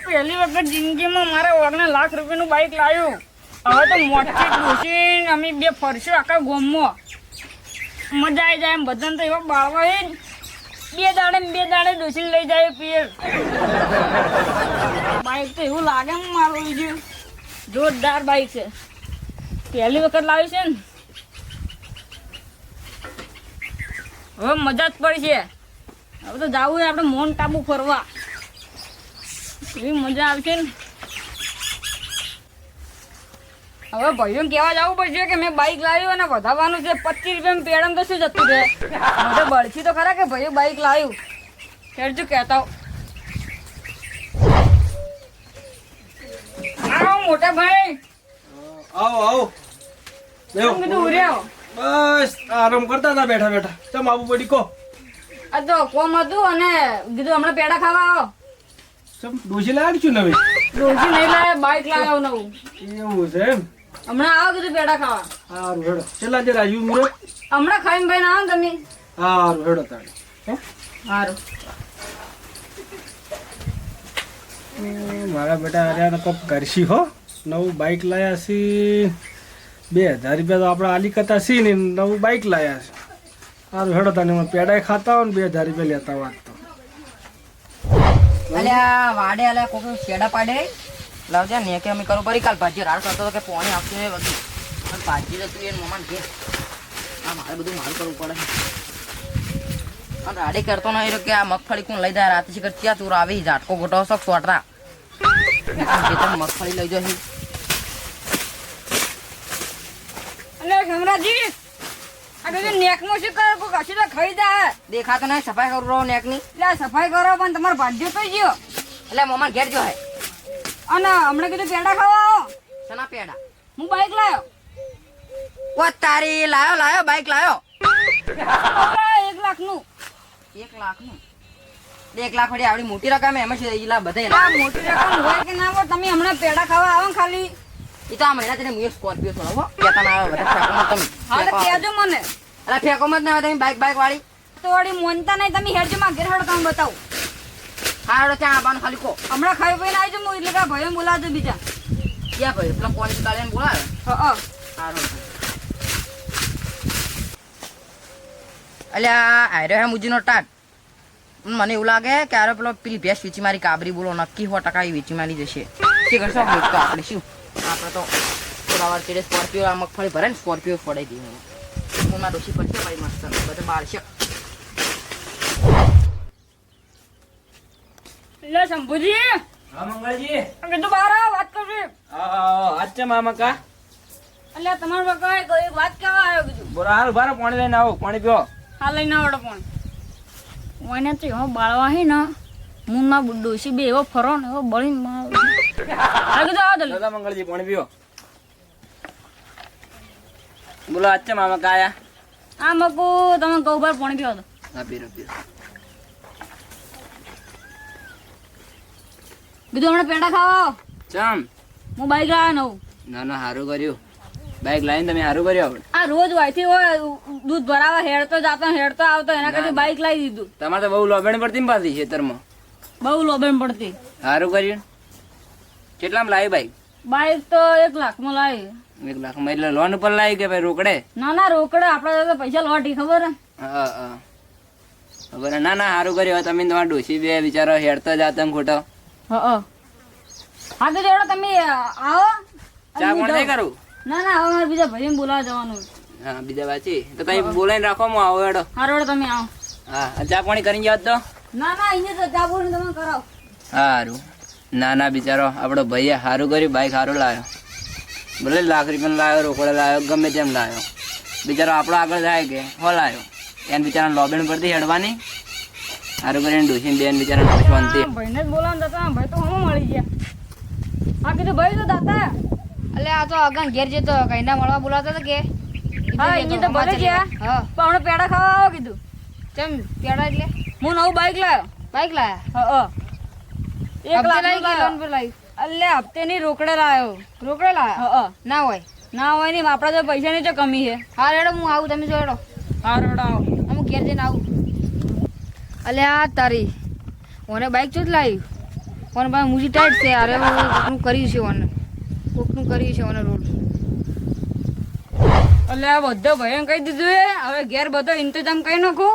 પહેલી વખત જિંદગીમાં મારા ઓગણે લાખ રૂપિયાનું બાઇક લાવ્યું. હવે તો મોટી ઘૂસીને અમે બે ફરશું આખા ગામમાં. મજા આવી જાય એમ બધાને તો એવા બાળવા હે બે દાડે ડોસીને લઈ જાય પિયર. બાઇક તો એવું લાગે ને મારું બીજું જોરદાર બાઇક છે. પહેલી વખત લાવી છે ને હવે મજા જ પડશે. હવે તો જવું આપણે માઉન્ટ આબુ ફરવા. એવી મજા આવશે ને. હવે ભાઈઓને કહેવા જવું પડશે કે મેં બાઇક લાવ્યું અને વધારવાનું છે. 25 રૂપિયામાં પેડમ તો શું જતું રહે. મને બળથી તો ખરા કે ભાઈઓ બાઇક લાવ્યું. ખેડજો કહેતા આવો મોટા ભાઈ. આવો આવો કીધું ઉર્યા બસ આરામ કરતા હતા બેઠા બેઠા. ચમ આવું પડી કો આ તો કોમ હતું અને કીધું હમણાં પેડા ખાવા આવો. ચમ ડોસી લાવી છું નવી રોજી નહીં લાવે બાઇક લાવ્યો નવું. એવું છે એમ. હમણાં આવો કીધું પેડા ખાવા. સારું હેડો છેલ્લા જે રાજુ મુરત. હમણાં ખાઈને ભાઈ ના આવો ને તમે. સારું હેડો તારે સારું. મારા બેટા અરે કપ કરશી હો. નવું બાઇક લાયા છી 2000 રૂપિયા તો આપણે આલી કરતા છી ને નવું બાઇક લાયા છે. સારું હેડો તને પેડાય ખાતા હોય ને 2000 રૂપિયા લેતા વાત તો. અલ્યા વાડે અલ્યા કોક શેડા પાડે લાવજા ને કે અમે કરું પરી કાલ ભાજી રાડ કરતો હતો કે પોણી આપશે એ બધું પણ ભાજી તો તું એને મમાન કે આ મારે બધું માલ કરવું પડે અને રાડે કરતો નહીં કે આ મગફળી કોણ લઈ જાય રાતે શીખર ક્યાં તું આવી ઝાટકો ગોટો શોખ સોટરા મગફળી લઈ જશે. અલે સમરાજી આ બધું નેકમાં શું કરે કોઈ કશું તો ખાઈ જાય. દેખાતો નહીં સફાઈ કરું રહો નેકની એટલે સફાઈ કરો પણ તમારો ભાગ્યો તો ગયો. એટલે મમાન ઘેર જો હે અને હમણાં કીધું પેડા ખાવા આવો. સના પેડા હું બાઇક લાવ્યો. ઓ તારી લાયો બાઈક લાયો 1 લાખનું. 1 લાખનું 1 લાખ વળી આવડી મોટી રકમ એમ છે ઈલા બધા આ મોટી રકમ હોય કે ના હોય તમે હમણાં પેડા ખાવા આવો ને ખાલી. એ તો આ મહિના તને હું સ્કોર્પિયો છોડાવો કેતા ના આવે બધા ફેંકો તમે હા તો કહેજો મને. અરે ફેંકો મત ના આવે તમે બાઈક વાળી તો વળી મોનતા નહીં તમે હેડજો માં ઘેર હેડો તમે બતાવો. હાડો ત્યાં આવવાનું ખાલી કો હમણાં ખાઈ પીને આવજો હું એટલે કે ભાઈ બોલાવજો બીજા. ક્યાં ભાઈ પેલા કોણ કાઢીને બોલાવે હા હારો અલ્યા આર્યો હે મુજીનો ટાટ મને એવું લાગે કે આરો પેલો પેલી ભેંસ વીચી મારી કાબરી બોલો નક્કી 100% વીચી મારી જશે. કે કરશો આપણે શું આપણે તો થોડા વાર ચડે સ્કોર્પિયો આ મગફળી ભરે ને સ્કોર્પિયો ફોડાઈ દઈએ હું ના ડોસી પડશે ભાઈ મસ્ત બધા બાર છે. લે શંભુજી હા મંગળજી. કીધું બહાર આવો વાત કરવી. આજ છે મામા કા એટલે તમારા બકા એક વાત કહેવા આવ્યો કીધું. બોરા હાલ ભારે પાણી લઈને આવો. પાણી પીઓ. હા લઈને આવડો પણ ઓને તો એવો બાળવા હે ને હું ના ડોસી બે એવો ફરો ને એવો બળીને મારો. હા કીધું આવો જલ્દી. દાદા મંગળજી પાણી પીઓ. બોલો આજ છે મામા કા આયા. આ મકુ તમે કહું બાર પાણી પીવો તો. હા પીરો કીધું હમણાં પેંડા ખાવા ચમ હું બાઈક લાવ્યો નવું. ના ના સારું કર્યું. બાઈક લાવીને તમે સારું કર્યું આપણે. આ રોજ વાયથી હોય દૂધ ભરાવા હેડતો જાતો હેડતો આવતો એના કરતા બાઈક લાવી દીધું. તમારે તો બહુ લોબેણ પડતી ને પાછી ખેતરમાં. બહુ લોબેણ પડતી. સારું કર્યું. કેટલામાં લાવી બાઈક. બાઈક તો 1 લાખમાં લાવી. 1 લાખમાં એટલે લોન ઉપર લાવી કે ભાઈ રોકડે. ના ના રોકડે આપડે તો પૈસા લોટી ખબર હે. હા હા ખબર હે. ના ના સારું કર્યું. તમે તમારા ડોસી બે બિચારો હેડતો જાતો ને ખોટો. હા તો જોડો તમે આવો. ચા કોણ નહીં કરું. ના ના હવે મારે બીજા ભાઈને બોલાવા જવાનું. હા બીજા બાચી તો તમે બોલાઈને રાખો હું આવો હેડો. હારો તમે આવો. હા ચા પાણી કરીને જાવ તો. ના ના અહીંયા તો ચા બોલીને તમે કરાવો. સારું. ના ના બિચારો આપણો ભાઈએ સારું કર્યું. બાઈક સારું લાવ્યો. ભલે લાખ રૂપિયાનો લાવ્યો રોકડે લાવ્યો ગમે તેમ લાવ્યો. બિચારો આપણો આગળ જાય કે હો લાવ્યો. એને બિચારા લોબેણ પડતી હેડવાની. સારું કરીને ડોસીને બેન બિચારા શાંતિ. ભાઈને જ બોલાવવાનું દાતા ભાઈ તો હમ મળી ગયા. હા કીધું ભાઈ તો દાતા. એટલે આ તો અગન ઘેર જતો કઈના મળવા બોલાવતો હતો કે હા અહીંયા તો ભલે ગયા. હા પણ હમણાં પેડા ખાવા આવો કીધું. કેમ પેડા એટલે હું નવું બાઈક લાવ્યો. બાઈક લાયા હા 1 લાખ લોન પર લાવી એટલે હપ્તે ની રોકડે લાવ્યો. રોકડે લાયા હા ના હોય ના હોય નહીં આપડા તો પૈસાની તો કમી છે. હા રેડો હું આવું તમે જોડો હા રોડાવો. હું ઘેર જઈને આવું અલ્યા તારી ઓને બાઈક ચૂત લાવી પણ ભાઈ મુજી ટાઈટ છે અરે કોકનું કર્યું છે ઓને કોકનું કર્યું છે ઓને રોડ એટલે આ બધો ભાઈ કહી દીધું એ હવે ઘેર બધો ઇંતજામ કરી નાખું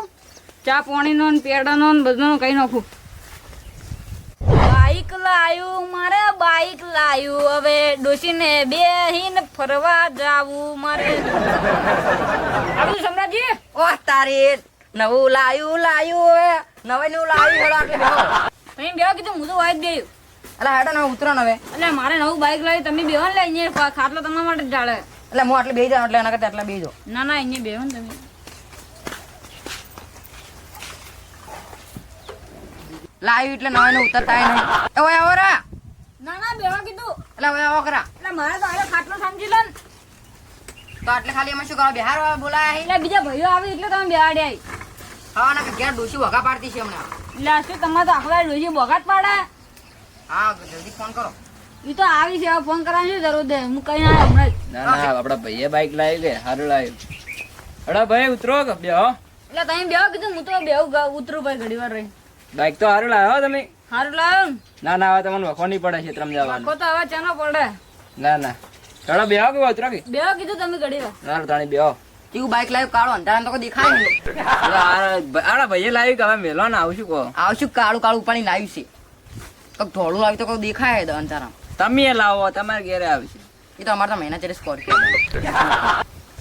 ચા પાણીનો ને પેડાનો ને બધાનો કહી નાખું બાઈક લાયું મારે બાઈક લાયું હવે ડોસીને બેહીને ફરવા જાવું મારે આવું સમ્રાટજી ઓ તારી નવું લાયું હવે નવે નું લાયું હેડો આટલે બેહો તમે બેહો કીધું હું તો વાઈ જ ગયું એટલે હેડો ને ઉતરો ને હવે એટલે મારે નવું બાઈક લાવી તમે બેહો ને અહીંયા ખાટલો તમારા માટે જ ઢાળે એટલે હું આટલે બેહી જાઉં એટલે એના કરતા આટલા બેહી જાઉં ના ના અહીંયા બેહો ને તમે લાયું એટલે નવે નું ઉતરતા નહીં એ ઓય આવો રા ના ના બેહો કીધું એટલે ઓય આવો કરા એટલે મારે તો આયો ખાટલો સમજી લો ને તો આટલે ખાલી એમાં શું કરો બિહાર બોલાયા એટલે બીજા ભાઈઓ આવે એટલે તમે બેહાડ્યા હા ના ઘેર ડોશી વગા પાડતી છે હમણાં એટલે આ શું તમારે તો આખલા ડોસી બોગાટ પાડે હા જલ્દી ફોન કરો એ તો આવી છે હવે ફોન કરવાની શું જરૂર છે હું કઈ ના હમણાં જ ના ના આપડા ભાઈએ બાઈક લાવી કે સારું લાવ્યું. અડા ભાઈ ઉતરો કે બેહો. એટલે તમે બેહો કીધું હું તો બેહું ઉતરું ભાઈ ઘડી વાર રહી બાઈક તો સારું લાવ્યો તમે. સારું લાવ્યો ને ના ના હવે તમને વખો નહીં પડે ક્ષેત્રમાં જવાનું. આખો તો હવે ચાનો પડે ના ના ચડો બેહો કે ઉતરો કે બેહો કીધું તમે ઘડી વાર ના તાણી બેહો. એવું બાઈક લાવ્યું કાળું અંધારા તો કોઈ દેખાય નહીં આડા ભાઈએ લાવી કે હવે મેલો ને આવું શું કહો. આવશું કાળું કાળું ઉપાડી લાવ્યું છે કંઈક ધોળું લાવ્યું તો કોઈ દેખાય છે અંધારા તમે લાવો તમારે ઘેરે આવશે. એ તો અમારે તો મહિના ચેરે સ્કોર્પિયો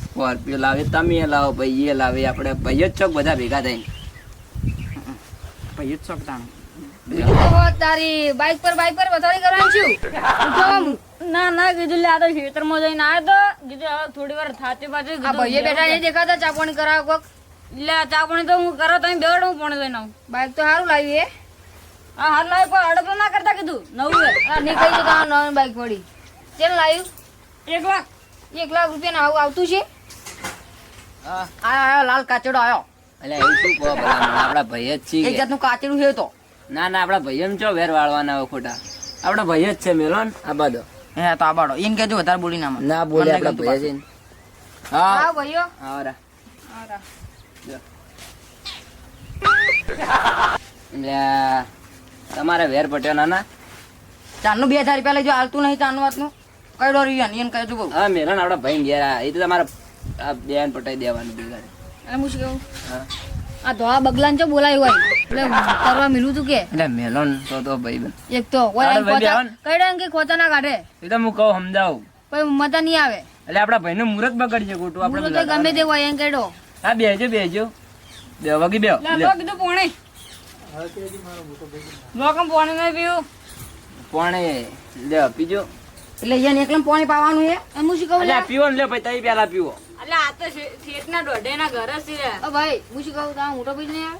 સ્કોર્પિયો લાવે તમે લાવો ભાઈ એ લાવે આપણે ભાઈઓ જ ચોક બધા ભેગા થઈને. ભાઈ જ શકતા તારી બાઈક પર વસાડી કરવાની છું ઉઠો. ના ના કીધું લે આ તો ખેતરમાં જઈને આવ્યો તો કીધું હવે થોડી વાર થાતી પાછી આ ભાઈએ બેઠા નહીં દેખાતા ચા પાણી કરાવો કોક એટલે ચા પાણી તો હું કરો તમે બેવડ હું પાણી લઈને આવું બાઈક તો સારું લાવ્યું એ હા હાલ લાવી કોઈ અડપ ના કરતા કીધું નવું છે આ નહીં કહી જતા નવી બાઈક પડી ચેલ લાવ્યું 1 લાખ 1 લાખ રૂપિયા આવતું છે આયો લાલ કાચડો આવ્યો એટલે એવું શું કહો ભલા મને આપણા ભાઈ જ એક છીએ. જાતનું કાચડું છે તો ના ના આપણા ભાઈઓ ચો વેર વાળવાના હોય ખોટા. આપણા ભાઈ જ છે મેલો ને આ બધો. હે તો આબાડો એને કહેજો વધારે બોલી ના મને. ના બોલે મને આપણા ગમતું ભાઈ છે ને. હા હા ભાઈઓ હા રા. એટલે તમારે વેર પટ્યો નાના. ચારનું 2000 રૂપિયા લઈ જો હાલતું નહીં ચારનું વાતનું કઈ ડોરી એને કહેજો બહુ હા મેલો ને આપણા ભાઈ ઘેર આ. એ તો તમારે આ બેન પટાઈ દેવાનું બિગાડે. અને હું શું કહું હા આ ધોળા બગલાને ચો બોલાયું હોય એટલે કરવા મિલું તું કે એટલે મેલો ને તો ભાઈ બન. એક તો ઓય હાલો ભાઈ ખોટા બેહો ને. કઈડા કે ખોટા ના કાઢે એ તો હું કહું સમજાવું. પછી મજા નહીં આવે એટલે આપણા ભાઈનું મુહૂર્ત બગડશે ખોટું હું આપણે તો બધા. ગમે તે હોય એમ કઈડો હા બેહજો બેહજો બે વગી બેહો. લે લો કીધું પાણી લોકમ પાણી નહીં પીવું પાણી લે પીજો. એટલે એને એકલા પાણી પાવાનું છે એમ હું શું કહું એટલે આ પીવો ને લે ભાઈ તઈ પેલા પીવો. એટલે આ તો શેઠના દોઢેના ઘર જ છે ભાઈ હું શું કહું તારો મોટો ભાઈ નહીં આવે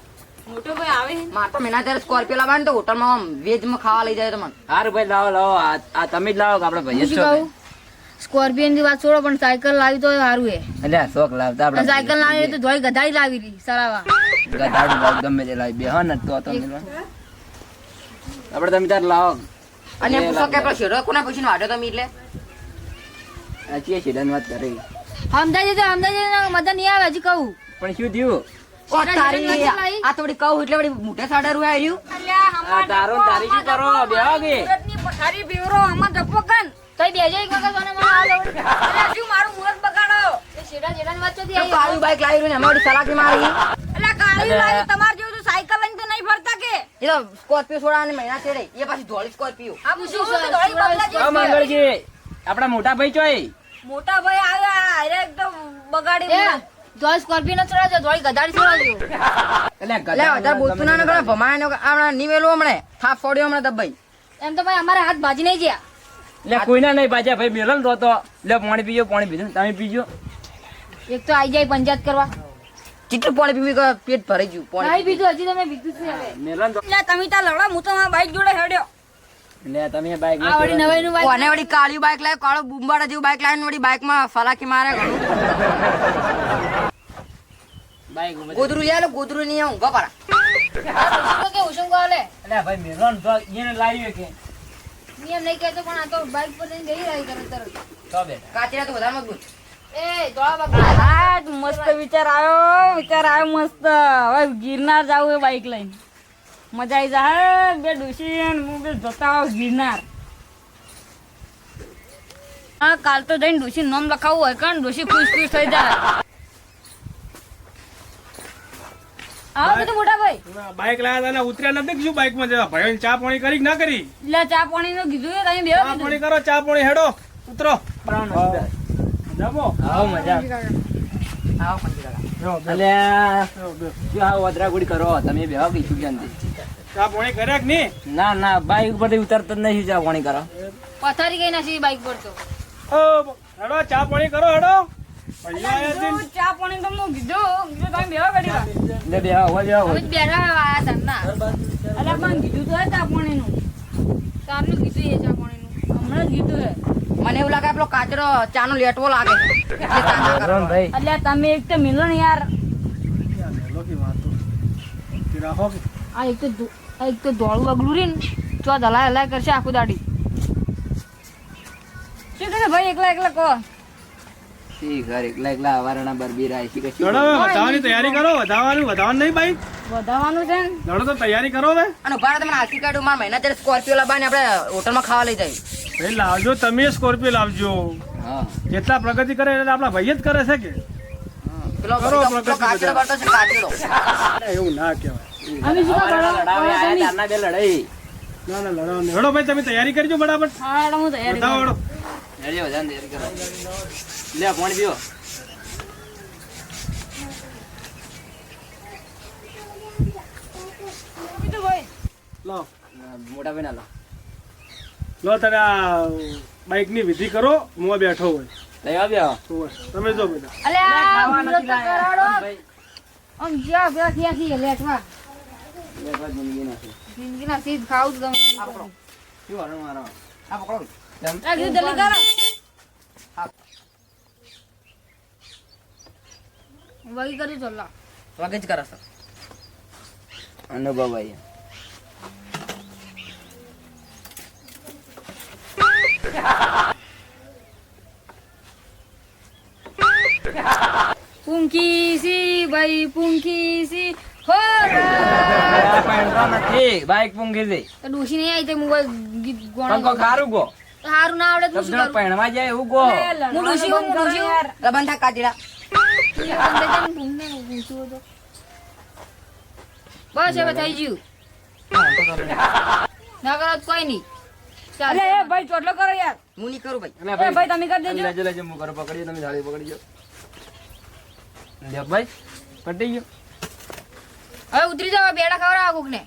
મોટો ભાઈ આવે છે. મારે તો મહિના ત્યારે સ્કોર્પિયો લાવવાનું તો હોટલમાં આમ વેજમાં ખાવા લઈ જાય તમને હારું ભાઈ લાવો લાવો આ તમે જ લાવો કે આપડે ભાઈ હું જ શું છો કહું સ્કોર્પિયન ની વાત છોડો પણ સાયકલ લાવી તો સારું હે એટલે આ શોખ લાવતા અને સાયકલ લાવી તો ધોઈ ગધાડી લાવી હતી સરાવા ગધાડું લાવ ગમે તે લાવી બે હા ને તો તમે આપડે તમે તાર લાવો. અને પૂછો કે પેલો શેરો કોને પૂછીને વાઢ્યો તમે એટલે આ ચીએ સીધાની વાત કરી સમજાય છે મજા નહીં આવે હજી કહું પણ શું થયું. ઓ તારી આ થોડી કહું એટલે વળી મોઢે સાડા રૂ આવ્યું અલ્યા આ હમણાં તારો ને તારી શું કરો બેહો કે મુરતની પથારી પીવરો આમાં ધપ્પો કન તો બેજો એક વખત મને મને આ લવડ અલ્યા શું મારું મુરત બગાડો એ શેડા જેડાની વાત ચોથી તો આવી કાળું બાઈક લાવી રહ્યું ને એમાં વળી સલાકી મારી અલ્યા કાળી લાવી તમાર જેવું તો સાયકલ લઈને તો નહીં ફરતા કે એ તો સ્કોર્પિયો છોડાને મહિના છે રે એ પાછી ધોળી સ્કોર્પિયો આ પૂછું તો દોડી બદલા હા મંગળજી આપડા મોટા ભાઈ ચોય મોટા ભાઈ આવ્યા અરે એકદમ બગાડી એ ધોઈ સ્કોર્પિયો નો ચડાવજો ધોઈ ગધાડી ચડાવજો એટલે એટલે વધારે બોલતું ના કરે ભમાય આપણા નિવેલું હમણે થાપ ફોડ્યો હમણાં દબાઈ એમ તો ભાઈ અમારા હાથ ભાજી નહીં ગયા એટલે કોઈના નહીં પાછા ભાઈ મેલો ને તો લે પાણી પીજો પાણી પીજો તમે પીજો. એક તો આઈ જાય પંચાયત કરવા કેટલું પાણી પીવી કે પેટ ભરાઈ ગયું નહીં પાણી પીધું હજી તમે પીધું છે હવે મેલો ને તો એટલે તમે ત્યાં લડો હું તો મારા બાઈક જોડે હેડ્યો એટલે તમે બાઈક આ વળી નવાઈ નું બાઈક કોને વળી કાળિયું બાઈક લાવ્યો કાળો બુંબાડા જેવું બાઈક લાવીને વળી બાઈકમાં ફલાકી મારે ઘણું બાઈક ગોદરું યાર ગોદરું નહીં ઊંઘો પારા તો કે ઉસમ ગાલે એટલે ભાઈ મેલો ને તો એને લાવ્યો કે નિયમ નહીં કહેતો પણ આ તો બાઈક પર જઈને બેહી રહી તરત તરત તો બેટા કાચીરા તો વધારે મજબૂત એ ધોળા બગલા હા મસ્ત વિચાર આવ્યો મસ્ત હવે ગિરનાર જાવું એ બાઈક લઈને મજા આવી જાય બે ડોશી અને હું બે જતા આવો ગિરનાર. હા કાલ તો જઈને ડોશી નામ લખાવવું હોય કારણ ડોશી ખુશ ખુશ થઈ જાય. આવો બધું મોટા ભાઈ. બાઈક લાયા હતા ને ઉતર્યા નથી શું બાઈક માં જવા ભાઈ ચા પાણી કરી કે ના કરી? એટલે ચા પાણી નું કીધું તમે બે ચા પાણી કરો, ચા પાણી હેડો ઉતરો. જમો. આવો મજા આવો પંચી અલ્યા શું આ વદરાગુડી કરો તમે બેહો કીધું ક્યાંથી? ચા પાણી કર્યા કે નહીં? ના ના બાઈક પરથી ઉતરતો જ નહીં ચા પાણી કરો. પથારી ગઈ નથી બાઈક પર તો. હેડો ચા પાણી કરો હેડો. ભાઈઓ આયા છે ને. ચા પાણી તો હું કીધું તમે બે ઘડી વાર. લે બેહો હવે બેહો. હવે બેઠા આયા ધંધા. અરે પણ કીધું તો હે ચા પાણીનું. ચારનું કીધું એ ચા પાણીનું. હમણાં જ કીધું હે. મને એવું લાગે પેલો કાચરો ચાનો લેટવો લાગે એટલે ચા ના કરો. ભાઈ અલ્યા તમે એક તો મિલો ને યાર. લોકી વાતો. રાખો કે આ એક તો દોડું અગલું રે ને ચો હલાય હલાય કરશે આખું દાડી. શું કરે ભાઈ એકલા એકલા કહો. શી ઘર એકલા એકલા અવારણા બરબી રાય શી કશું લડો હવે વધાવવાની તૈયારી કરો. વધાવવાનું નહીં બાઈક. વધાવાનું છે ને. લડો તો તૈયારી કરો હવે. અને ઉભા રહો, તમને આખી કાઢું મારા મહિના ત્યારે સ્કોર્પિયો લાવવાની આપણે હોટલમાં ખાવા લઈ જાય. ભાઈ લાવજો, તમે સ્કોર્પિયો લાવજો. હા જેટલા પ્રગતિ કરે એટલે આપણા ભાઈ જ કરે છે કે પેલો કરો પેલો પ્રગતિ કાચરો બધા. કરતો છે કાચરો. એવું ના કહેવાય. અમે શું લડાવે આયા તારના બે લડાઈ ના ના લડો નહીં. હેડો ભાઈ તમે તૈયારી કરજો બરાબર. હા હું તૈયારી વધાવો હેડો. હેડ્યો વધારે તૈયારી કરો. લે પાણી પીવો. કીધું ભાઈ. લો મોટા ભાઈ ના લો લો તમે આ બાઈકની વિધિ કરો. હું આ બેઠો હોય લઈ આવ્યો તો બસ તમે જો બધા. અલ્યા ઉમરો તો કરાડો. આમ જ્યાં બે ક્યાંથી લેટવા. જિંદગીના સીધ ખાવું છું તમે. શું વારો મારો આ પકડો. આ કીધું જલ્દી કરો. વગી કર્યું ચલ્લા. વાગે જ કરે છે. અનુભવ ભાઈ પૂંખી સી ભાઈ પૂંખી સી હો નથી બાઈક પૂંગી દે તો ડોશી નહીં આવી તો મોબાઈલ ગીત પંખો ગોણો ખારું ગો સારું ના આવડે તો શું શબ્દ કરું પહેણવા જાય એવું ગો હું ડોશી હું ડોશી લબન થા કાચડા. બસ હવે થઈ ગયું ના કરો તો કોઈ નહીં ચાલ એ ભાઈ ચોટલો કરો યાર હું નહીં કરું ભાઈ. એટલે એ ભાઈ તમે કરી દેજો લેજો લેજો હું કરો પકડી તમે થાળી પકડી લે ભાઈ પટી ગયો હવે ઉતરી જાવ બેડા ખવડાવો કોક ને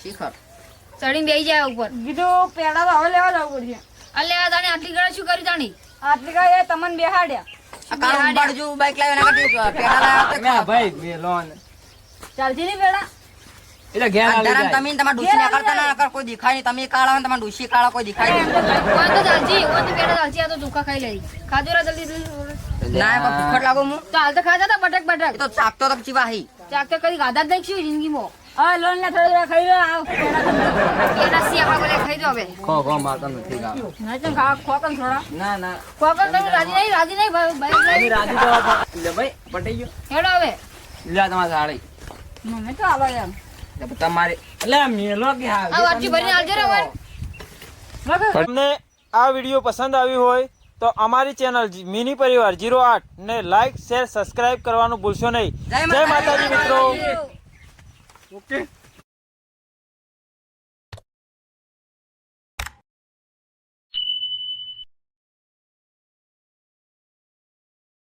શિખર. ચડીને બેસી જાય ઉપર કીધું પેડા તો હવે લેવા જવું પડશે અલ્યા તાણી આટલી ગળા શું કરી તાણી આટલી ગળા તમને બેહાડ્યા આ કાળું ઉંબાડજો બાઈક લાવ્યો એના કરતી પેડા લાવ્યો તો ના ભાઈ બે લોન ચાલતી નહીં પેડા એટલે ઘેર આવી અંધારામાં જાય તમે તમારા ડોશી ના કરતા ના કર કોઈ દેખાય નહીં. તમે કાળા હોય ને તમારા ડોશી કાળા કોઈ દેખાય નહીં. કોઈ તો ચાલજી કોઈ તો પેડા ચાલજી આ તો ચોખ્ખા ખાઈ લે ખાજો રા જલ્દી જલ્દી ના કોઈ ભૂખટ લાગો હું. તો હાલ તો ખાતા હતા બટક એ બટક તો ચાકતો તો ચીવા હી. ચાક તો કદી ગાધા જ નહીં શું જિંદગીમાં હા લોન ને થોડા ખાઈ લો આવ પેડા સી આપા બોલે ખાઈ દો હવે ખો ખો મારતા નથી ગાવ ના તો ખા ખોકન થોડા ના ના ખોકન તમે રાજી નહીં ભાઈ અમે ભાઈ રાજી તો લે ભાઈ પટી ગયો હેડો હવે લે તમારી સાડી મને તો આલો યાર એટલે તમારી એટલે મેલો કે આ વાટકી ભરીને આવજો રે ભાઈ તમને આ વિડીયો પસંદ આવ્યું હોય તો અમારી ચેનલ મિની પરિવાર 08 ને લાઈક શેર સબસ્ક્રાઇબ કરવાનું ભૂલશો નહીં. જય માતાજી મિત્રો. ઓકે.